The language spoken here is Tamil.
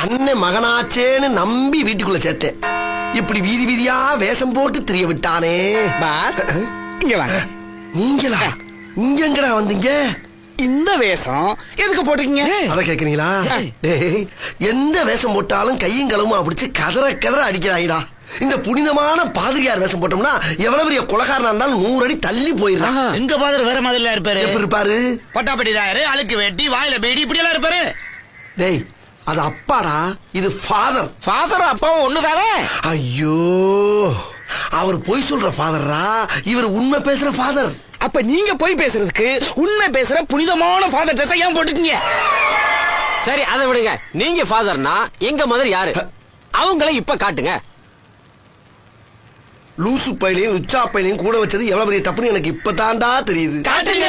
அண்ணன் மகனாச்சேன்னு நம்பி வீட்டுக்குள்ள சேர்த்தேன். இப்படி வீதி வீதியா வேஷம் போட்டு தெரிய விட்டானே. பாஸ் இங்க வாங்க. நீங்களா இங்க எங்கடா வந்தீங்க? இந்த வேஷம் எதுக்கு போட்டுக்கீங்க? அத கேக்குறீங்களா? டேய், எந்த வேஷம் போட்டாலும் கையும் களவுமா பிடிச்சு கதற கதற அடிக்கிறாங்கடா. இந்த புனிதமான பாதிரியார் வேஷம் போட்டோம்னா எவ்வளவு பெரிய கொலகாரனா இருந்தாலும் 100 அடி தள்ளி போயிடலாம். எங்க பாதர் வேற மாதிரில இருப்பாரு. எப்படி இருப்பாரு? பட்டாப்பட்டி ராயரு, அழுக்கு வெட்டி, வாயில பேடி இப்படி எல்லாம் இருப்பாரு. டேய், அது அப்பாடா, இது ஃபாதர். ஃபாதரும் அப்பாவும் ஒண்ணுதானே? ஐயோ, அவர் பொய் சொல்ற ஃபாதரா, இவர் உண்மை பேசுற ஃபாதர். அப்ப நீங்க போய் பேசுறதுக்கு உண்மை பேசுற புனிதமான ஃபாதர் ட்ரெஸ் ஏன் போட்டுக்கீங்க? சரி அதை விடுங்க. நீங்க ஃபாதர்னா எங்க மதர் யாரு? அவங்கள இப்ப காட்டுங்க. லூசு பையலையும் லுச்சா பையலையும் கூட வச்சது எவ்வளவு பெரிய தப்புன்னு எனக்கு இப்பதான்டா தெரியுது. காட்டுங்க.